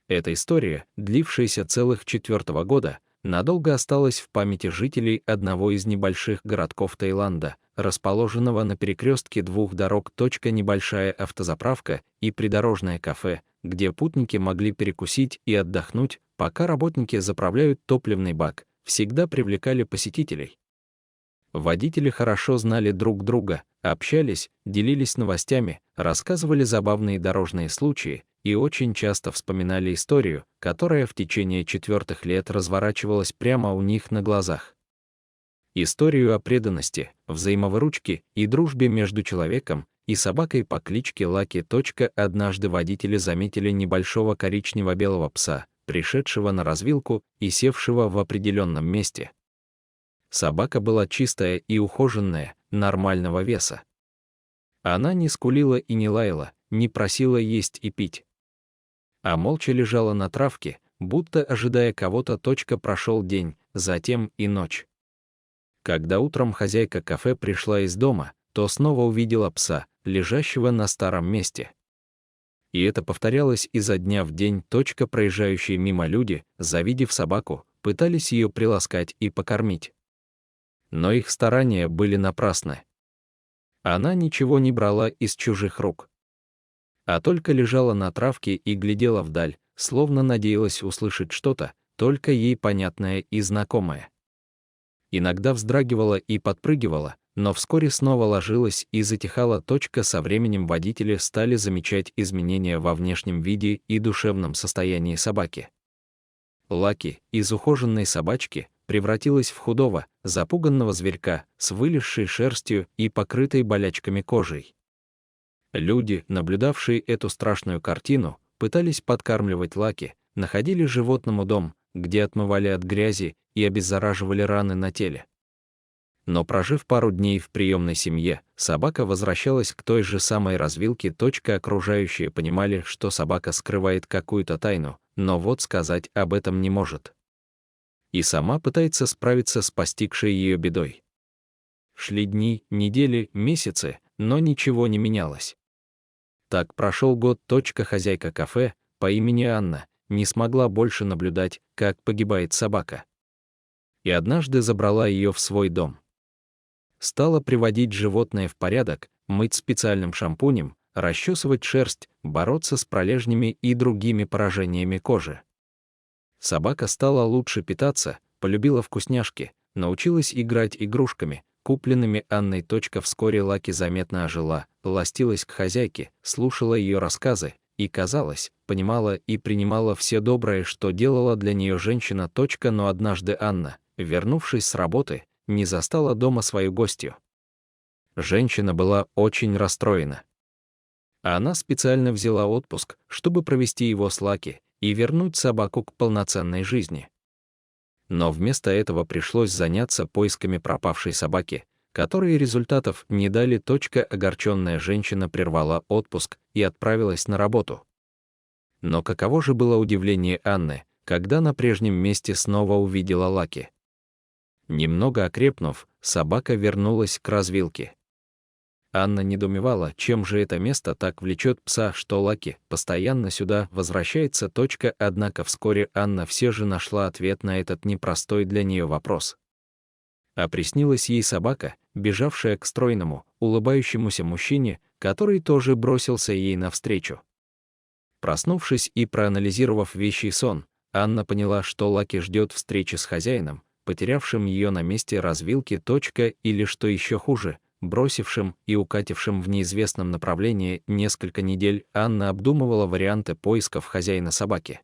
Эта история, длившаяся целых 4 года, надолго осталась в памяти жителей одного из небольших городков Таиланда, расположенного на перекрестке двух дорог. Небольшая автозаправка и придорожное кафе, где путники могли перекусить и отдохнуть, пока работники заправляют топливный бак, всегда привлекали посетителей. Водители хорошо знали друг друга, общались, делились новостями, рассказывали забавные дорожные случаи и очень часто вспоминали историю, которая в течение 4 лет разворачивалась прямо у них на глазах. Историю о преданности, взаимовыручке и дружбе между человеком и собакой по кличке Лаки. Однажды водители заметили небольшого коричнево-белого пса, пришедшего на развилку и севшего в определенном месте. Собака была чистая и ухоженная, нормального веса. Она не скулила и не лаяла, не просила есть и пить, а молча лежала на травке, будто ожидая кого-то. Прошел день, затем и ночь. Когда утром хозяйка кафе пришла из дома, то снова увидела пса, лежащего на старом месте. И это повторялось изо дня в день. Проезжающие мимо люди, завидев собаку, пытались ее приласкать и покормить. Но их старания были напрасны. Она ничего не брала из чужих рук, а только лежала на травке и глядела вдаль, словно надеялась услышать что-то, только ей понятное и знакомое. Иногда вздрагивала и подпрыгивала, но вскоре снова ложилась и затихала. Со временем водители стали замечать изменения во внешнем виде и душевном состоянии собаки. Лаки из ухоженной собачки превратилась в худого, запуганного зверька с вылезшей шерстью и покрытой болячками кожей. Люди, наблюдавшие эту страшную картину, пытались подкармливать Лаки, находили животному дом, где отмывали от грязи и обеззараживали раны на теле. Но прожив пару дней в приемной семье, собака возвращалась к той же самой развилке. Окружающие понимали, что собака скрывает какую-то тайну, но вот сказать об этом не может. И сама пытается справиться с постигшей ее бедой. Шли дни, недели, месяцы, но ничего не менялось. Так прошел год. Хозяйка кафе по имени Анна не смогла больше наблюдать, как погибает собака. И однажды забрала ее в свой дом. Стала приводить животное в порядок, мыть специальным шампунем, расчесывать шерсть, бороться с пролежнями и другими поражениями кожи. Собака стала лучше питаться, полюбила вкусняшки, научилась играть игрушками, купленными Анной. Вскоре Лаки заметно ожила, ластилась к хозяйке, слушала ее рассказы и, казалось, понимала и принимала все доброе, что делала для нее женщина. Но однажды Анна, вернувшись с работы, не застала дома свою гостью. Женщина была очень расстроена. Она специально взяла отпуск, чтобы провести его с Лаки и вернуть собаку к полноценной жизни. Но вместо этого пришлось заняться поисками пропавшей собаки, которые результатов не дали. Огорченная женщина прервала отпуск и отправилась на работу. Но каково же было удивление Анны, когда на прежнем месте снова увидела Лаки. Немного окрепнув, собака вернулась к развилке. Анна недоумевала, чем же это место так влечет пса, что Лаки постоянно сюда возвращается. Однако вскоре Анна все же нашла ответ на этот непростой для нее вопрос. А приснилась ей собака, бежавшая к стройному, улыбающемуся мужчине, который тоже бросился ей навстречу. Проснувшись и проанализировав вещий сон, Анна поняла, что Лаки ждет встречи с хозяином, потерявшим ее на месте развилки. Или, что еще хуже, бросившим и укатившим в неизвестном направлении. Несколько недель Анна обдумывала варианты поисков хозяина собаки.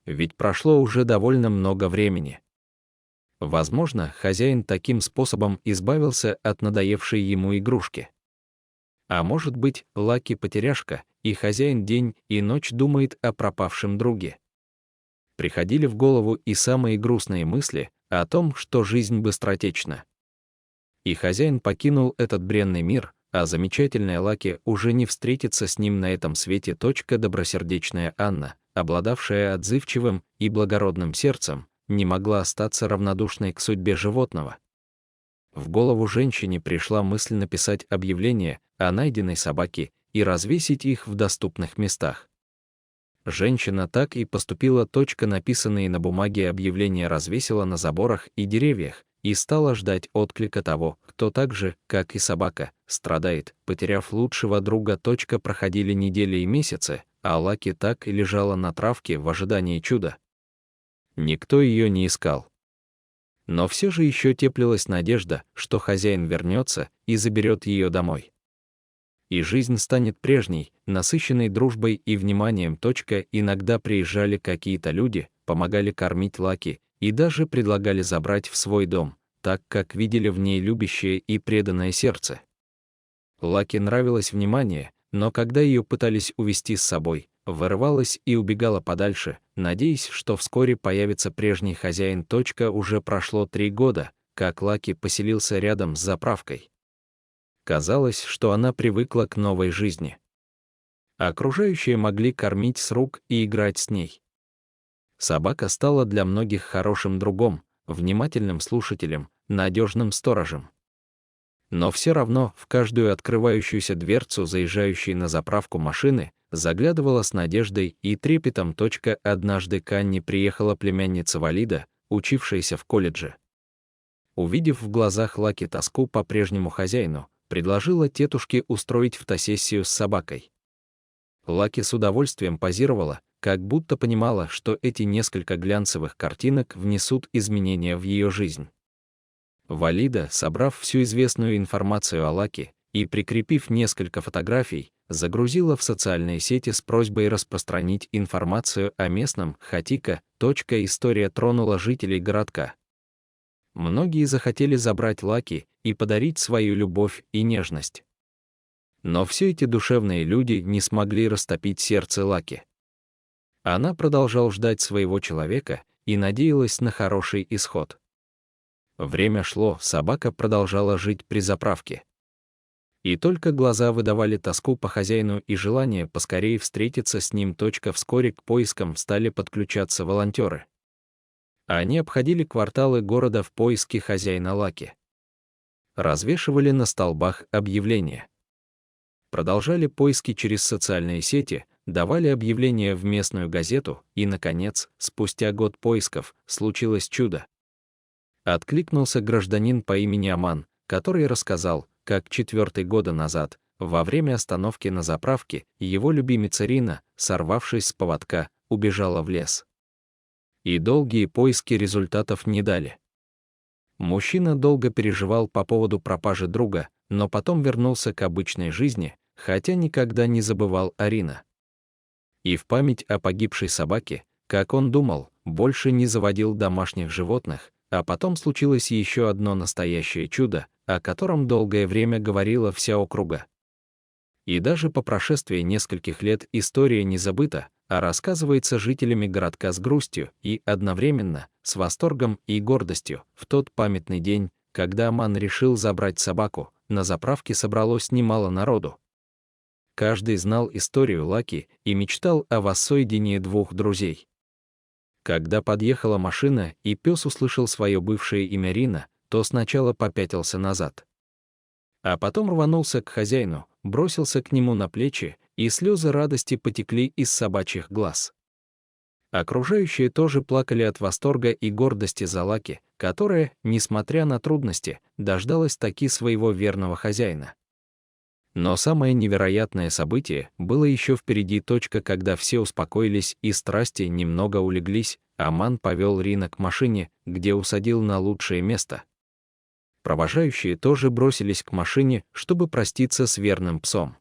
Ведь прошло уже довольно много времени. Возможно, хозяин таким способом избавился от надоевшей ему игрушки. А может быть, Лаки потеряшка, и хозяин день и ночь думает о пропавшем друге. Приходили в голову и самые грустные мысли о том, что жизнь быстротечна. И хозяин покинул этот бренный мир, а замечательная Лаки уже не встретится с ним на этом свете. Добросердечная Анна, обладавшая отзывчивым и благородным сердцем, не могла остаться равнодушной к судьбе животного. В голову женщине пришла мысль написать объявление о найденной собаке и развесить их в доступных местах. Женщина так и поступила. Написанные на бумаге объявления развесила на заборах и деревьях и стала ждать отклика того, кто так же, как и собака, страдает, потеряв лучшего друга. Проходили недели и месяцы, а Лаки так и лежала на травке в ожидании чуда. Никто ее не искал. Но все же еще теплилась надежда, что хозяин вернется и заберет ее домой. И жизнь станет прежней, насыщенной дружбой и вниманием. Иногда приезжали какие-то люди, помогали кормить Лаки и даже предлагали забрать в свой дом, так как видели в ней любящее и преданное сердце. Лаки нравилось внимание, но когда ее пытались увести с собой, вырывалась и убегала подальше, надеясь, что вскоре появится прежний хозяин. Уже прошло 3 года, как Лаки поселился рядом с заправкой. Казалось, что она привыкла к новой жизни. Окружающие могли кормить с рук и играть с ней. Собака стала для многих хорошим другом, внимательным слушателем, надежным сторожем. Но все равно в каждую открывающуюся дверцу заезжающей на заправку машины заглядывала с надеждой и трепетом. Однажды к Анне приехала племянница Валида, учившаяся в колледже. Увидев в глазах Лаки тоску по прежнему хозяину, предложила тетушке устроить фотосессию с собакой. Лаки с удовольствием позировала, как будто понимала, что эти несколько глянцевых картинок внесут изменения в ее жизнь. Валида, собрав всю известную информацию о Лаки и прикрепив несколько фотографий, загрузила в социальные сети с просьбой распространить информацию о местном Хатика. История тронула жителей городка. Многие захотели забрать Лаки и подарить свою любовь и нежность. Но все эти душевные люди не смогли растопить сердце Лаки. Она продолжала ждать своего человека и надеялась на хороший исход. Время шло, собака продолжала жить при заправке. И только глаза выдавали тоску по хозяину и желание поскорее встретиться с ним. Вскоре к поискам стали подключаться волонтеры. Они обходили кварталы города в поиске хозяина Лаки. Развешивали на столбах объявления. Продолжали поиски через социальные сети, давали объявления в местную газету, и, наконец, спустя год поисков, случилось чудо. Откликнулся гражданин по имени Аман, который рассказал, как 4 года назад, во время остановки на заправке, его любимица Рина, сорвавшись с поводка, убежала в лес. И долгие поиски результатов не дали. Мужчина долго переживал по поводу пропажи друга, но потом вернулся к обычной жизни, хотя никогда не забывал о Рине. И в память о погибшей собаке, как он думал, больше не заводил домашних животных, а потом случилось еще одно настоящее чудо, о котором долгое время говорила вся округа. И даже по прошествии нескольких лет история не забыта, а рассказывается жителями городка с грустью и, одновременно, с восторгом и гордостью. В тот памятный день, когда Аман решил забрать собаку, на заправке собралось немало народу. Каждый знал историю Лаки и мечтал о воссоединении двух друзей. Когда подъехала машина и пес услышал свое бывшее имя Рина, то сначала попятился назад. А потом рванулся к хозяину, бросился к нему на плечи, и слезы радости потекли из собачьих глаз. Окружающие тоже плакали от восторга и гордости за Лаки, которая, несмотря на трудности, дождалась таки своего верного хозяина. Но самое невероятное событие было еще впереди. Когда все успокоились и страсти немного улеглись, Аман повел Рина к машине, где усадил на лучшее место. Провожающие тоже бросились к машине, чтобы проститься с верным псом.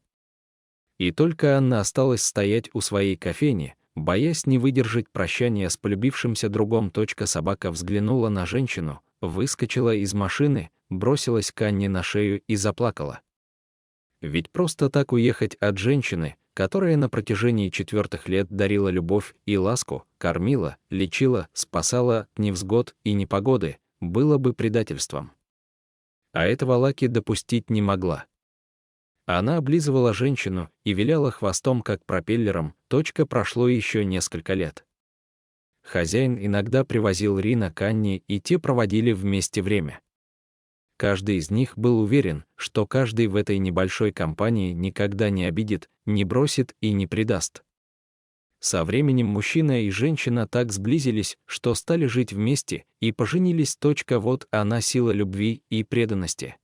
И только Анна осталась стоять у своей кофейни, боясь не выдержать прощания с полюбившимся другом. Собака взглянула на женщину, выскочила из машины, бросилась к Анне на шею и заплакала. Ведь просто так уехать от женщины, которая на протяжении 4 лет дарила любовь и ласку, кормила, лечила, спасала от невзгод и непогоды, было бы предательством. А этого Лаки допустить не могла. Она облизывала женщину и виляла хвостом, как пропеллером. Прошло еще несколько лет. Хозяин иногда привозил Рина к Анне, и те проводили вместе время. Каждый из них был уверен, что каждый в этой небольшой компании никогда не обидит, не бросит и не предаст. Со временем мужчина и женщина так сблизились, что стали жить вместе и поженились. Вот она сила любви и преданности.